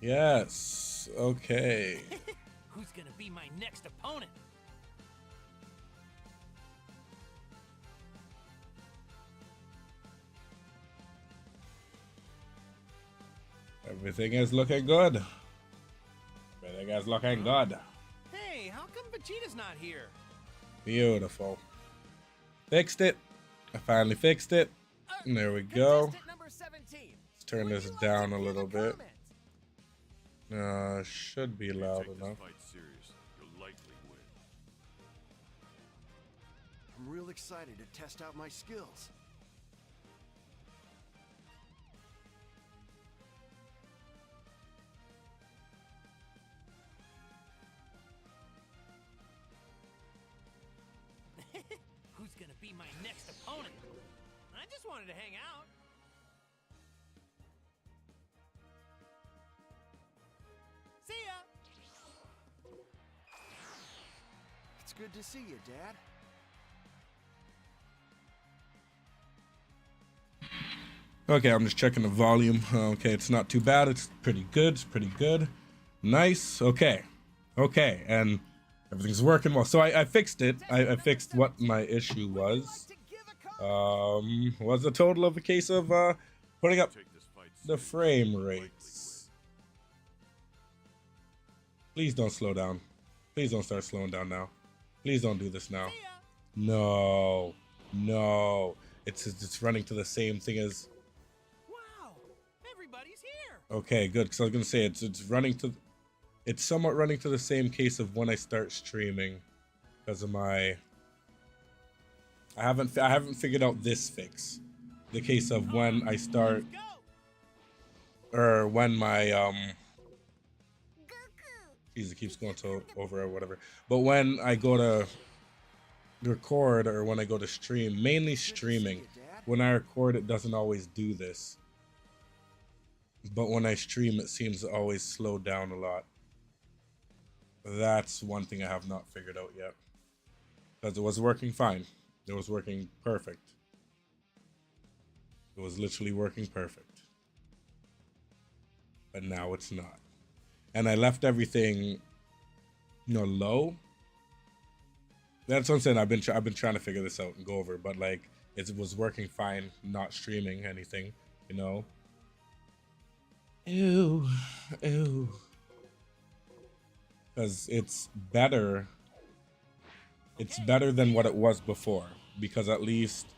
Yes. Okay. Who's gonna be my next opponent? Everything is looking good. Everything is looking good. Hey, how come Vegeta's not here? Beautiful. Fixed it. I finally fixed it. And there we go. Number 17. Let's turn this down a little bit. Should be loud enough. I'm real excited to test out my skills. Who's gonna be my next opponent? I just wanted to hang out. See ya. It's good to see you, Dad. Okay, I'm just checking the volume. Okay, it's not too bad. It's pretty good. It's pretty good. Nice. Okay. Okay, and everything's working well. So I fixed it. I fixed what my issue was. Was a total of a case of putting up the frame rates. Please don't slow down. Please don't start slowing down now. Please don't do this now. No. No. It's running to the same thing as... Wow, everybody's here. Okay, good, because I was gonna say it's running to... It's somewhat running to the same case of when I start streaming, because of my... I haven't figured out this fix. The case of when I start, or when my Jeez, it keeps going to over or whatever. But when I go to record or when I go to stream, mainly streaming. When I record, it doesn't always do this. But when I stream, it seems to always slow down a lot. That's one thing I have not figured out yet. Because it was working fine. It was working perfect. It was literally working perfect. But now it's not. And I left everything, you know, low. That's what I'm saying. I've been trying to figure this out and go over, but like it was working fine, not streaming anything, you know. Ew, ew. Because it's better. It's better than what it was before, because at least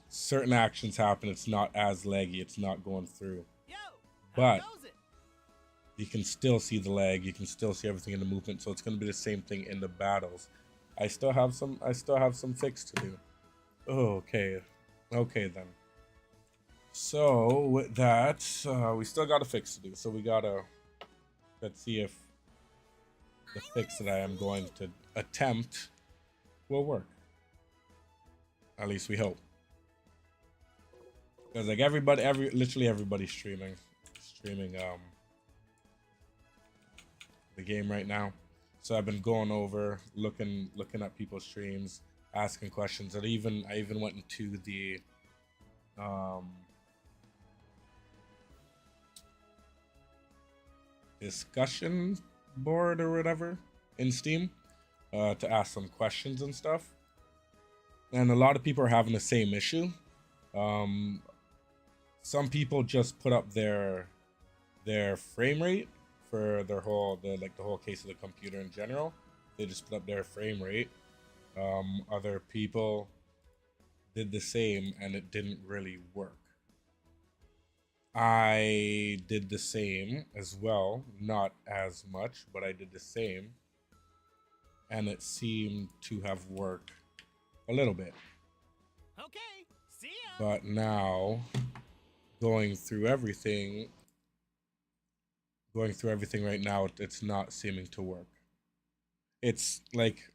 certain actions happen. It's not as laggy. It's not going through. But you can still see the lag. You can still see everything in the movement. So it's going to be the same thing in the battles. I still have some fix to do. Oh, okay. Okay then. So with that, we still got a fix to do. So we gotta, let's see if the fix that I am going to attempt will work. At least we hope. Because like literally everybody's streaming the game right now. So I've been going over, looking at people's streams, asking questions. And I even went into the discussion board or whatever in Steam to ask some questions and stuff. And a lot of people are having the same issue. Some people just put up their frame rate for the whole case of the computer in general. They just put up their frame rate. Other people did the same and it didn't really work. I did the same as well, not as much, but I did the same, and it seemed to have worked a little bit. Okay, see ya. But now, going through everything right now, it's not seeming to work. It's like,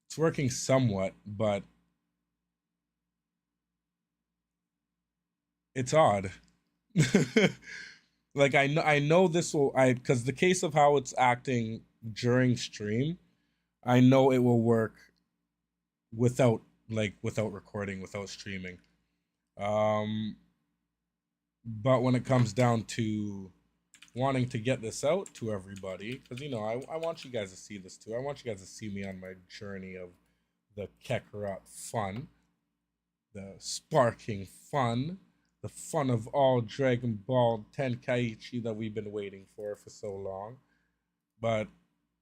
it's working somewhat, but it's odd. Like I know this will, because the case of how it's acting during stream, I know it will work without recording, without streaming. But when it comes down to wanting to get this out to everybody, because, you know, I want you guys to see this too. I want you guys to see me on my journey of the Kakarot fun, the sparking fun, the fun of all Dragon Ball Tenkaichi that we've been waiting for so long. But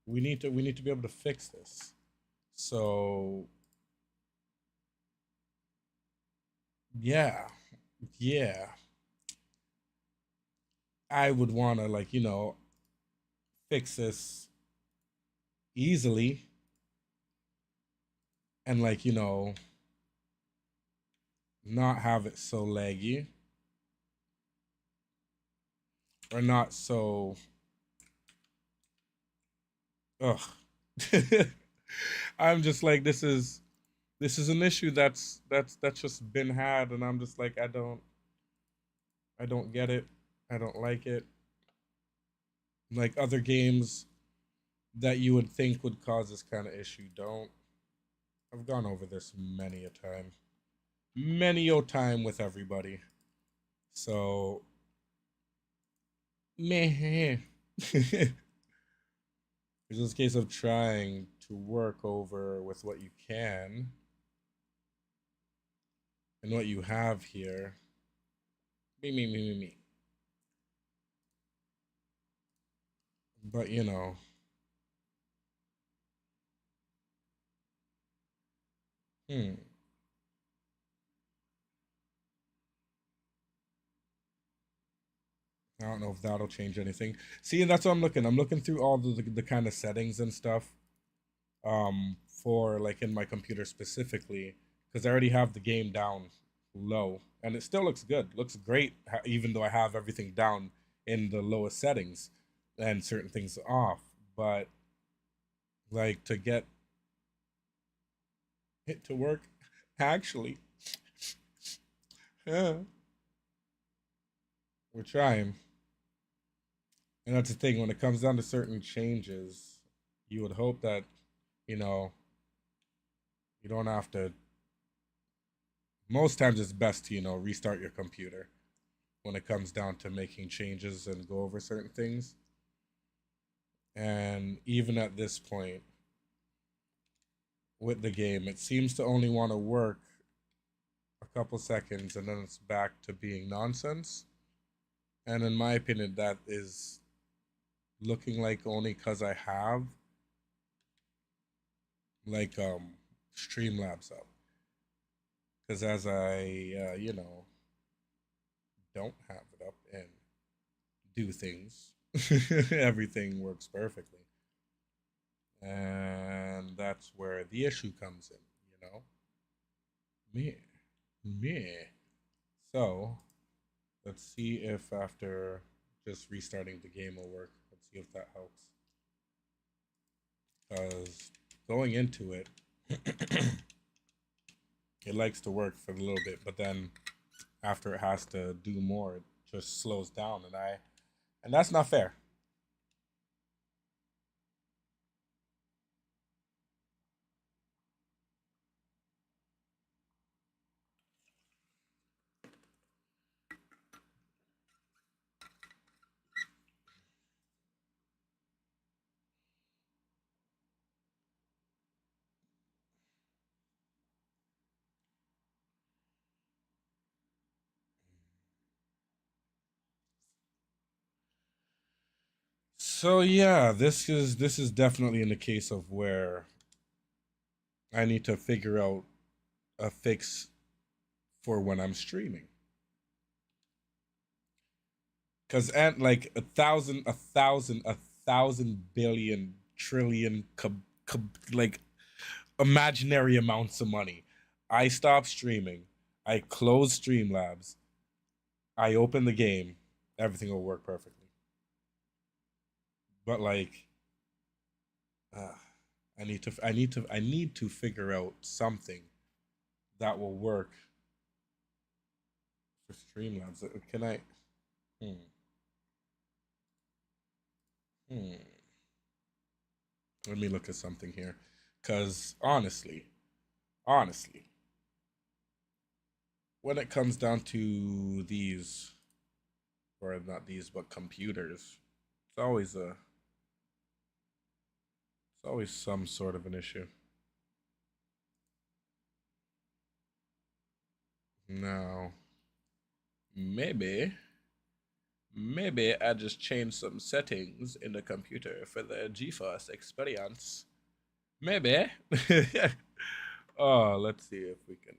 we need to be able to fix this. So yeah, yeah. I would want to, like, you know, fix this easily and, like, you know, not have it so laggy or not so ugh. I'm just like, this is an issue that's just been had, and I'm just like, I don't get it. I don't like it. Like other games that you would think would cause this kind of issue don't. I've gone over this many a time with everybody. So meh. It's just a case of trying to work over with what you can and what you have here. Me. But you know, hmm. I don't know if that'll change anything. See, that's what I'm looking. I'm looking through all the kind of settings and stuff. For like in my computer specifically, because I already have the game down low, and it still looks good. Looks great, even though I have everything down in the lowest settings and certain things off. But like to get it to work, actually, yeah, we're trying. And that's the thing, when it comes down to certain changes, you would hope that, you know, you don't have to. Most times, it's best to, you know, restart your computer when it comes down to making changes and go over certain things. And even at this point with the game, it seems to only want to work a couple seconds and then it's back to being nonsense. And in my opinion, that is looking like only because I have like Streamlabs up. Because as I you know, don't have it up and do things, everything works perfectly. And that's where the issue comes in, you know? Me. Me. So let's see if after just restarting the game will work. Let's see if that helps. Because going into it, it likes to work for a little bit, but then after it has to do more, it just slows down, and that's not fair. So yeah, this is definitely in the case of where I need to figure out a fix for when I'm streaming. Cause at like a thousand billion trillion like imaginary amounts of money, I stop streaming. I close Streamlabs. I open the game. Everything will work perfectly. But like, uh, I need to figure out something that will work for Streamlabs. Can I? Hmm. Hmm. Let me look at something here, because honestly, when it comes down to these, or not these, but computers. It's always some sort of an issue. Now, maybe I just changed some settings in the computer for the GeForce experience. Maybe. Oh, let's see if we can.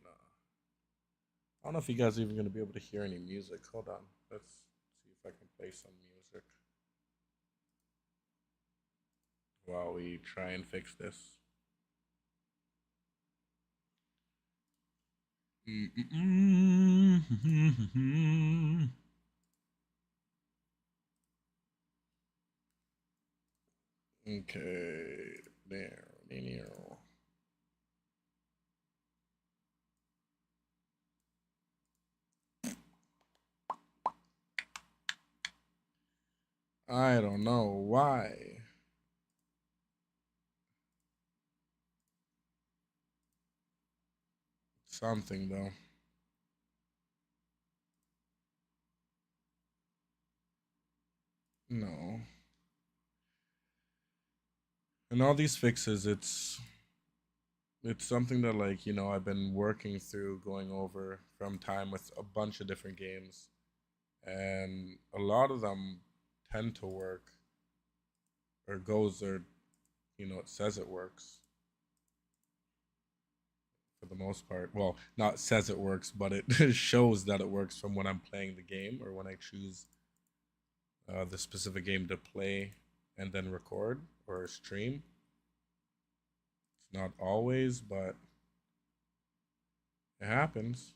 I don't know if you guys are even going to be able to hear any music. Hold on. Let's see if I can play some music while we try and fix this. Okay, there. I don't know why. Something though. No. And all these fixes, it's something that, like, you know, I've been working through, going over from time with a bunch of different games, and a lot of them tend to work, or goes, or, you know, it says it works for the most part. Well, not says it works, but it shows that it works from when I'm playing the game, or when I choose the specific game to play and then record or stream. It's not always, but it happens.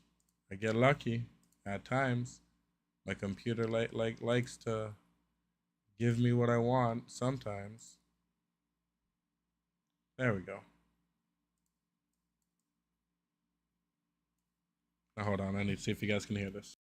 I get lucky at times. My computer likes to give me what I want sometimes. There we go. Now hold on, I need to see if you guys can hear this.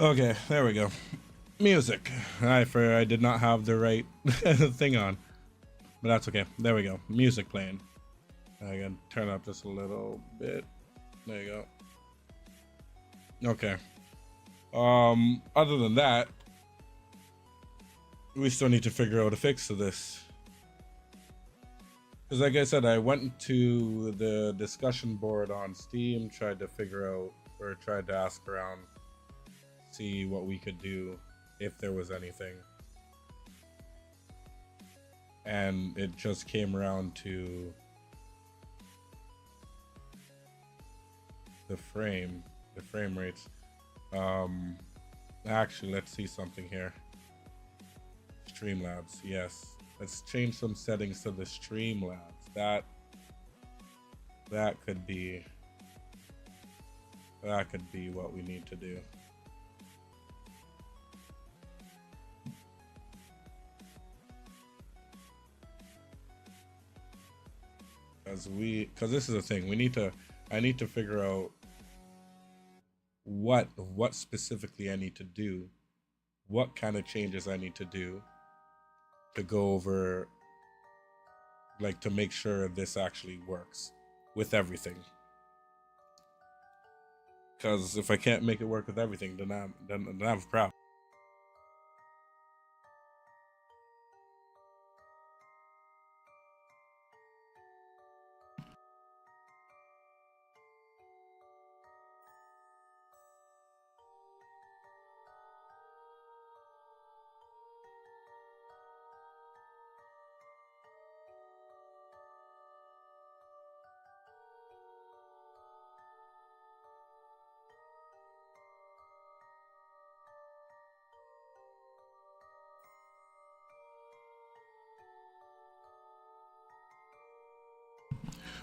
Okay, there we go. Music. I did not have the right thing on, but that's okay. There we go. Music playing. I gotta turn up just a little bit. There you go. Okay. Other than that, we still need to figure out a fix to this. Because like I said, I went to the discussion board on Steam, tried to figure out, or tried to ask around, see what we could do, if there was anything. And it just came around to the frame rates. Actually, let's see something here. Streamlabs, yes. Let's change some settings to the Streamlabs. That could be what we need to do. Because this is the thing, I need to figure out what specifically I need to do, what kind of changes I need to do to go over, like, to make sure this actually works with everything. Because if I can't make it work with everything, then I have a problem.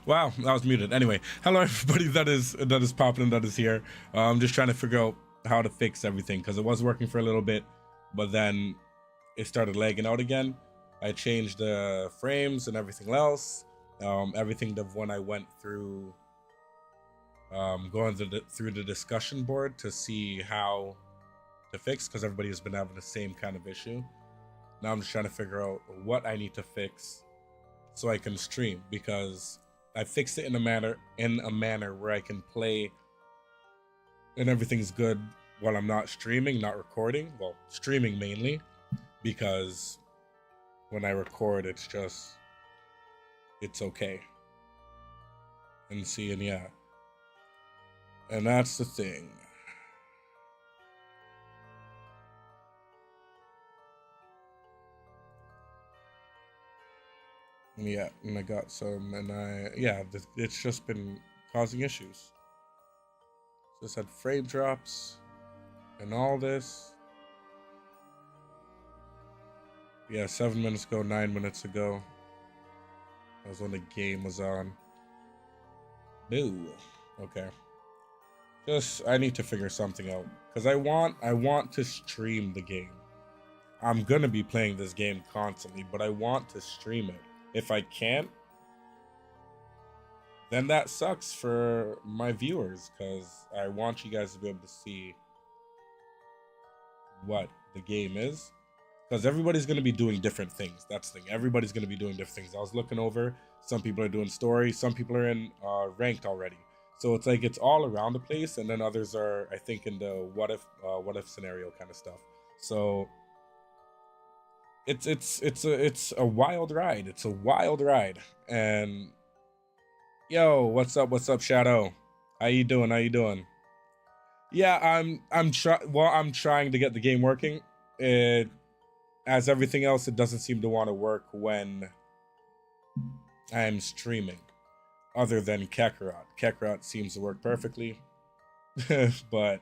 Wow, that was muted. Anyway, hello everybody that is popping and that is here. I'm just trying to figure out how to fix everything because it was working for a little bit, but then it started lagging out again. I changed the frames and everything else. Everything that when I went through, going through the discussion board to see how to fix, because everybody has been having the same kind of issue. Now I'm just trying to figure out what I need to fix so I can stream, because I fixed it in a manner where I can play and everything's good while I'm not streaming, not recording. Well, streaming mainly, because when I record, it's okay. And see, and yeah. And that's the thing. Yeah, and I got some, and it's just been causing issues. Just had frame drops and all this. Yeah, 7 minutes ago, 9 minutes ago. That was when the game was on. Boo. Okay. I need to figure something out, because I want to stream the game. I'm gonna be playing this game constantly, but I want to stream it. If I can't, then that sucks for my viewers, because I want you guys to be able to see what the game is, because everybody's going to be doing different things. That's the thing. Everybody's going to be doing different things. I was looking over, some people are doing story, some people are in ranked already. So it's like it's all around the place, and then others are, I think, in the what if scenario kind of stuff. So it's a wild ride. It's a wild ride. And yo, what's up, Shadow? How you doing? Yeah, I'm trying to get the game working. As everything else, it doesn't seem to want to work when I'm streaming, other than Kakarot. Kakarot seems to work perfectly, but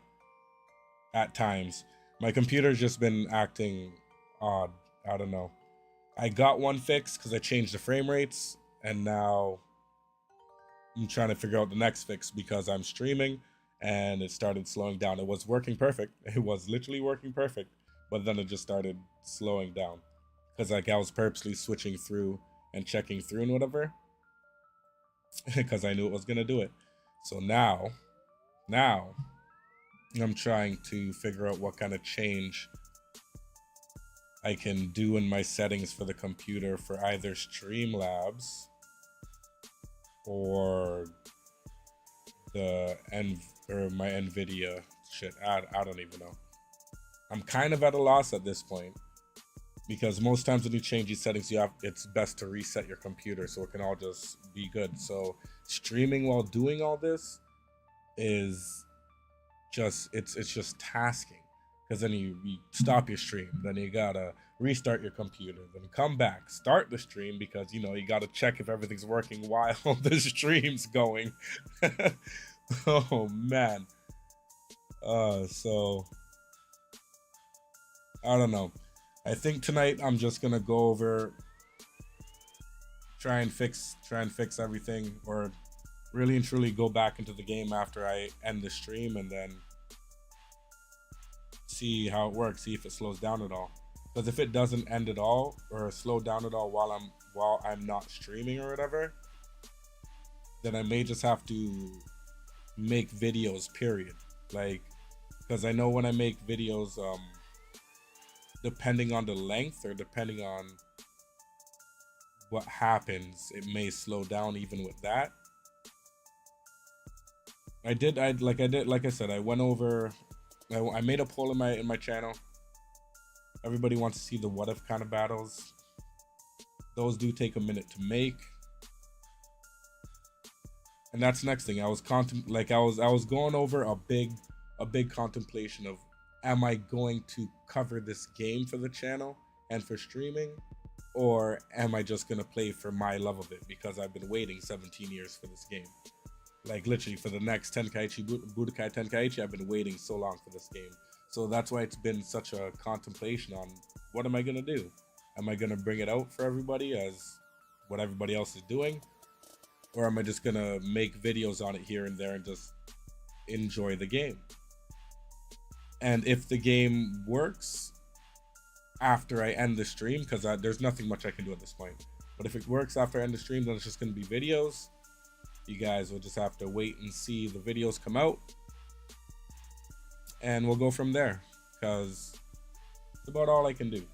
at times my computer's just been acting odd. I don't know. I got one fix because I changed the frame rates, and now I'm trying to figure out the next fix because I'm streaming and it started slowing down. It was working perfect. It was literally working perfect, but then it just started slowing down because like I was purposely switching through and checking through and whatever because I knew it was gonna do it. So now I'm trying to figure out what kind of change I can do in my settings for the computer for either Streamlabs or my Nvidia shit. I don't even know. I'm kind of at a loss at this point because most times when you change these settings, it's best to reset your computer so it can all just be good. So streaming while doing all this is just it's just tasking, because then you stop your stream, then you gotta restart your computer, then come back, start the stream, because you gotta check if everything's working while the stream's going. Oh man. So I don't know. I think tonight I'm just gonna go over, try and fix everything, or really and truly go back into the game after I end the stream, and then see how it works, see if it slows down at all. Because if it doesn't end at all or slow down at all while I'm not streaming or whatever, then I may just have to make videos, period. Like, because I know when I make videos, depending on the length or depending on what happens, it may slow down even with that. Like I said, I went over, I made a poll in my channel. Everybody wants to see the what if kind of battles. Those do take a minute to make. And that's the next thing. I was going over a big contemplation of, am I going to cover this game for the channel and for streaming, or am I just gonna play for my love of it because I've been waiting 17 years for this game? Like literally for the next Tenkaichi Budokai Tenkaichi, I've been waiting so long for this game. So that's why it's been such a contemplation on, what am I gonna do? Am I gonna bring it out for everybody as what everybody else is doing? Or am I just gonna make videos on it here and there and just enjoy the game? And if the game works after I end the stream, because there's nothing much I can do at this point, but if it works after I end the stream, then it's just gonna be videos. You guys will just have to wait and see the videos come out, and we'll go from there, because it's about all I can do.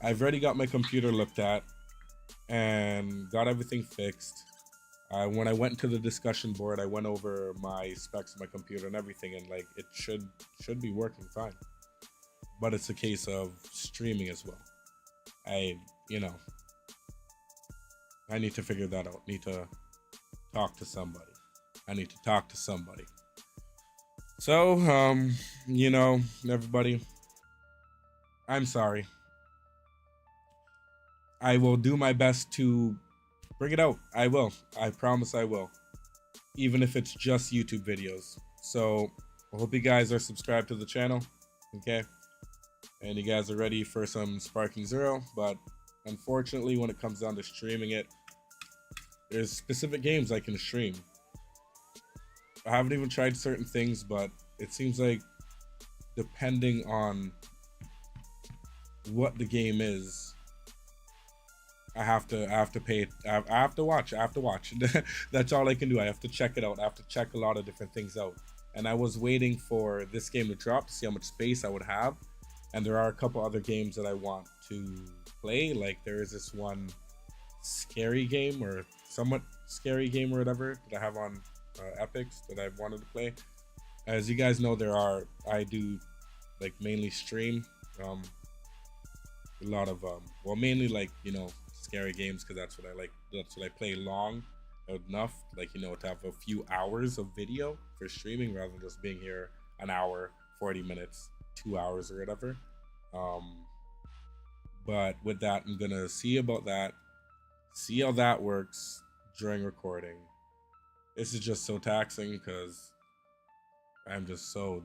I've already got my computer looked at and got everything fixed. When I went to the discussion board, I went over my specs of my computer and everything, and like it should be working fine. But it's a case of streaming as well. I need to figure that out. Need to talk to somebody. So, everybody, I'm sorry. I will do my best to bring it out. I will. I promise I will. Even if it's just YouTube videos. So, I hope you guys are subscribed to the channel. Okay? And you guys are ready for some SparkingZero. But unfortunately, when it comes down to streaming it, there's specific games I can stream. I haven't even tried certain things, but it seems like depending on what the game is, I have to watch. That's all I can do. I have to check it out. I have to check a lot of different things out. And I was waiting for this game to drop to see how much space I would have. And there are a couple other games that I want to play. Like there is this one scary game, or somewhat scary game or whatever, that I have on Epics that I've wanted to play. As you guys know, I do like mainly stream a lot of mainly like scary games, because that's what I like. That's what I play long enough, like to have a few hours of video for streaming rather than just being here an hour, 40 minutes, 2 hours or whatever. But with that, I'm gonna see about that, see how that works during recording. This is just so taxing because I'm just so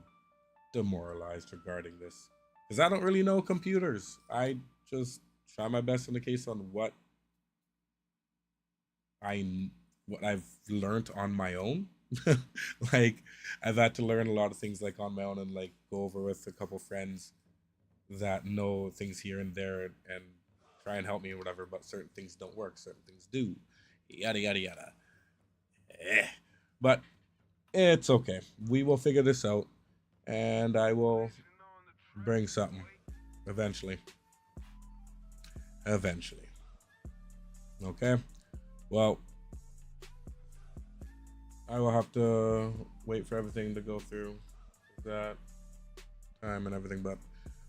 demoralized regarding this, because I don't really know computers. I just try my best in the case on what I've learned on my own. Like I've had to learn a lot of things like on my own, and like go over with a couple friends that know things here and there and try and help me or whatever, but certain things don't work, certain things do, yada yada yada. But it's okay, we will figure this out, and I will bring something eventually. Okay, well, I will have to wait for everything to go through that time and everything, but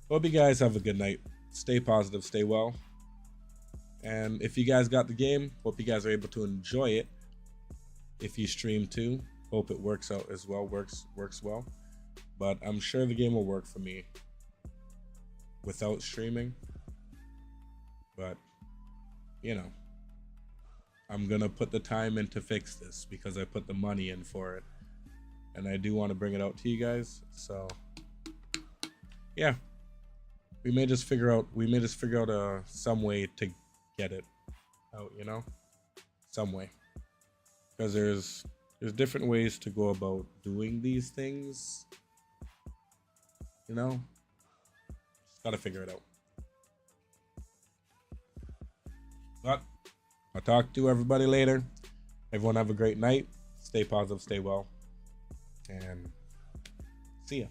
hope you guys have a good night. Stay positive, stay well, and if you guys got the game, hope you guys are able to enjoy it. If you stream too, hope it works out as well, works well, but I'm sure the game will work for me without streaming. But you know, I'm gonna put the time in to fix this because I put the money in for it, and I do want to bring it out to you guys. So yeah, we may just figure out some way to get it out, you know, some way, because there's different ways to go about doing these things, you know. Just gotta figure it out. But I'll talk to everybody later. Everyone have a great night. Stay positive, stay well, and see ya.